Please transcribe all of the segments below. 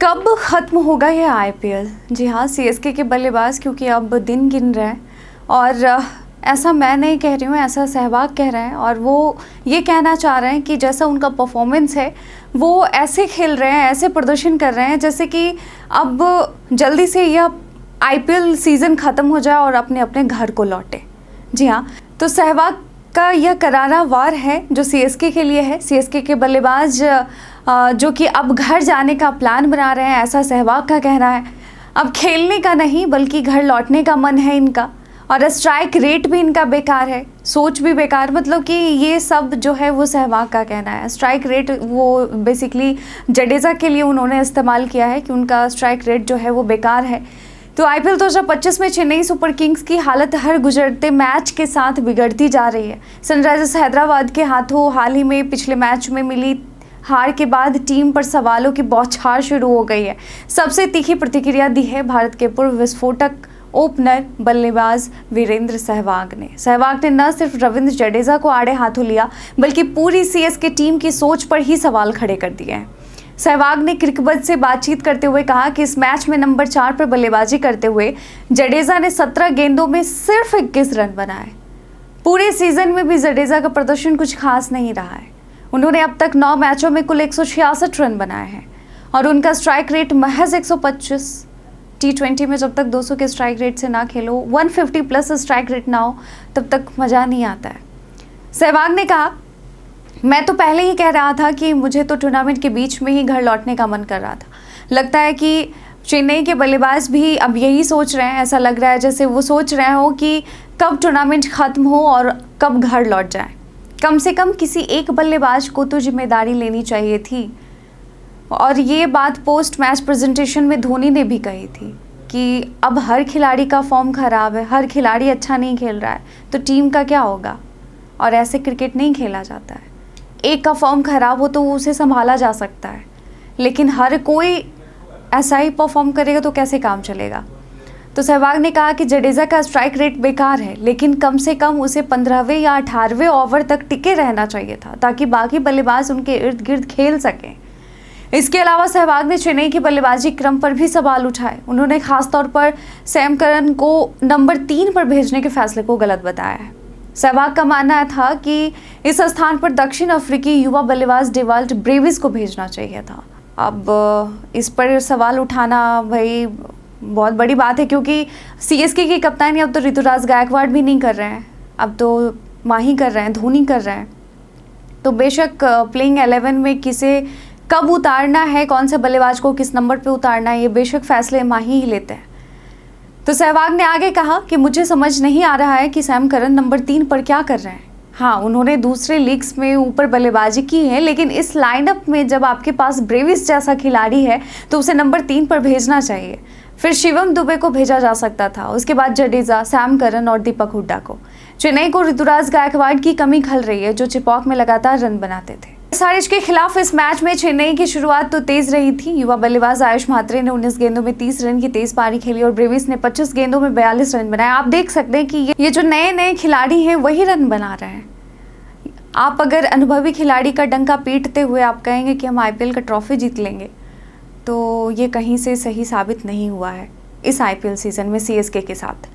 कब ख़त्म होगा ये आईपीएल? जी हाँ, सीएसके के बल्लेबाज क्योंकि अब दिन गिन रहे हैं और ऐसा मैं नहीं कह रही हूँ, ऐसा सहवाग कह रहे हैं और वो ये कहना चाह रहे हैं कि जैसा उनका परफॉर्मेंस है वो ऐसे खेल रहे हैं, ऐसे प्रदर्शन कर रहे हैं जैसे कि अब जल्दी से यह आईपीएल सीज़न ख़त्म हो जाए और अपने अपने घर को लौटे। जी हाँ, तो सहवाग का यह करारा वार है जो सीएसके के लिए है। सीएसके के बल्लेबाज जो कि अब घर जाने का प्लान बना रहे हैं, ऐसा सहवाग का कहना है। अब खेलने का नहीं बल्कि घर लौटने का मन है इनका और स्ट्राइक रेट भी इनका बेकार है, सोच भी बेकार, मतलब कि ये सब जो है वो सहवाग का कहना है। स्ट्राइक रेट वो बेसिकली जडेजा के लिए उन्होंने इस्तेमाल किया है कि उनका स्ट्राइक रेट जो है वो बेकार है। तो आईपीएल 2025 में चेन्नई सुपर किंग्स की हालत हर गुजरते मैच के साथ बिगड़ती जा रही है। सनराइजर्स हैदराबाद के हाथों हाल ही में पिछले मैच में मिली हार के बाद टीम पर सवालों की बौछार शुरू हो गई है। सबसे तीखी प्रतिक्रिया दी है भारत के पूर्व विस्फोटक ओपनर बल्लेबाज वीरेंद्र सहवाग ने। सहवाग ने न सिर्फ रविंद्र जडेजा को आड़े हाथों लिया बल्कि पूरी सीएसके टीम की सोच पर ही सवाल खड़े कर दिए हैं। सहवाग ने क्रिकबज़ से बातचीत करते हुए कहा कि इस मैच में नंबर 4 पर बल्लेबाजी करते हुए जडेजा ने 17 गेंदों में सिर्फ 21 रन बनाए। पूरे सीजन में भी जडेजा का प्रदर्शन कुछ खास नहीं रहा है। उन्होंने अब तक 9 मैचों में कुल 166 रन बनाए हैं और उनका स्ट्राइक रेट महज 125। T20 में जब तक 200 के स्ट्राइक रेट से ना खेलो, 150 प्लस स्ट्राइक रेट ना हो, तब तक मज़ा नहीं आता है। सहवाग ने कहा, मैं तो पहले ही कह रहा था कि मुझे तो टूर्नामेंट के बीच में ही घर लौटने का मन कर रहा था। लगता है कि चेन्नई के बल्लेबाज भी अब यही सोच रहे हैं। ऐसा लग रहा है जैसे वो सोच रहे हो कि कब टूर्नामेंट ख़त्म हो और कब घर लौट जाए। कम से कम किसी एक बल्लेबाज को तो जिम्मेदारी लेनी चाहिए थी। और ये बात पोस्ट मैच प्रेजेंटेशन में धोनी ने भी कही थी कि अब हर खिलाड़ी का फॉर्म ख़राब है, हर खिलाड़ी अच्छा नहीं खेल रहा है, तो टीम का क्या होगा। और ऐसे क्रिकेट नहीं खेला जाता है। एक का फॉर्म ख़राब हो तो उसे संभाला जा सकता है, लेकिन हर कोई ऐसा ही परफॉर्म करेगा तो कैसे काम चलेगा। तो सहवाग ने कहा कि जडेजा का स्ट्राइक रेट बेकार है, लेकिन कम से कम उसे 15वें या 18वें ओवर तक टिके रहना चाहिए था ताकि बाकी बल्लेबाज उनके इर्द गिर्द खेल सकें। इसके अलावा सहवाग ने चेन्नई की बल्लेबाजी क्रम पर भी सवाल उठाए। उन्होंने खासतौर पर सैम करन को नंबर 3 पर भेजने के फैसले को गलत बताया है। सहवाग का मानना था कि इस स्थान पर दक्षिण अफ्रीकी युवा बल्लेबाज डेवाल्ट ब्रेविस को भेजना चाहिए था। अब इस पर सवाल उठाना भाई बहुत बड़ी बात है, क्योंकि सीएसके की कप्तानी अब तो ऋतुराज गायकवाड़ भी नहीं कर रहे हैं, अब तो माही कर रहे हैं, धोनी कर रहे हैं। तो बेशक प्लेइंग 11 में किसे कब उतारना है, कौन से बल्लेबाज को किस नंबर पे उतारना है, ये बेशक फैसले माही ही लेते हैं। तो सहवाग ने आगे कहा कि मुझे समझ नहीं आ रहा है कि सैम करन नंबर 3 पर क्या कर रहे हैं। हाँ, उन्होंने दूसरे लीग्स में ऊपर बल्लेबाजी की है, लेकिन इस लाइनअप में जब आपके पास ब्रेविस जैसा खिलाड़ी है तो उसे नंबर 3 पर भेजना चाहिए। फिर शिवम दुबे को भेजा जा सकता था, उसके बाद जडेजा, सैम करन और दीपक हुड्डा को। चेन्नई को ऋतुराज गायकवाड़ की कमी खल रही है, जो चिपॉक में लगातार रन बनाते थे। सारिश के खिलाफ इस मैच में चेन्नई की शुरुआत तो तेज रही थी। युवा बल्लेबाज आयुष म्हात्रे ने 19 गेंदों में 30 रन की तेज पारी खेली और ब्रेविस ने 25 गेंदों में 42 रन बनाए। आप देख सकते हैं कि ये जो नए नए खिलाड़ी हैं वही रन बना रहे हैं। आप अगर अनुभवी खिलाड़ी का डंका पीटते हुए आप कहेंगे कि हम आईपीएल का ट्रॉफी जीत लेंगे, तो ये कहीं से सही साबित नहीं हुआ है इस आईपीएल सीजन में सीएसके के साथ।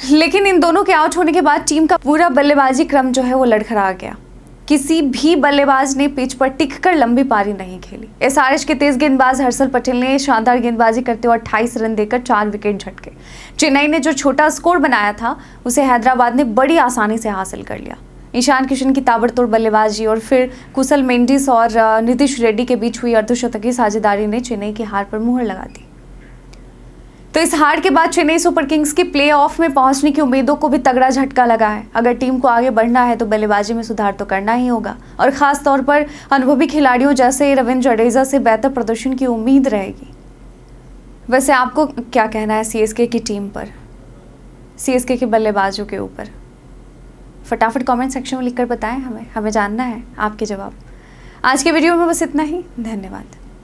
लेकिन इन दोनों के आउट होने के बाद टीम का पूरा बल्लेबाजी क्रम जो है वो लड़खड़ा गया। किसी भी बल्लेबाज ने पिच पर टिककर लंबी पारी नहीं खेली। एसआरएच के तेज गेंदबाज हर्षल पटेल ने शानदार गेंदबाजी करते हुए 28 रन देकर 4 विकेट झटके। चेन्नई ने जो छोटा स्कोर बनाया था उसे हैदराबाद ने बड़ी आसानी से हासिल कर लिया। ईशान किशन की ताबड़तोड़ बल्लेबाजी और फिर कुशल मेंडिस और नीतीश रेड्डी के बीच हुई अर्धशतकीय साझेदारी ने चेन्नई की हार पर मुहर लगा दी। तो इस हार के बाद चेन्नई सुपर किंग्स की प्लेऑफ में पहुंचने की उम्मीदों को भी तगड़ा झटका लगा है। अगर टीम को आगे बढ़ना है तो बल्लेबाजी में सुधार तो करना ही होगा और खास तौर पर अनुभवी खिलाड़ियों जैसे रविंद्र जडेजा से बेहतर प्रदर्शन की उम्मीद रहेगी। वैसे आपको क्या कहना है सीएसके की टीम पर, सीएसके के बल्लेबाजों के ऊपर? फटाफट कमेंट सेक्शन में लिखकर बताएं, हमें जानना है आपके जवाब। आज के वीडियो में बस इतना ही। धन्यवाद।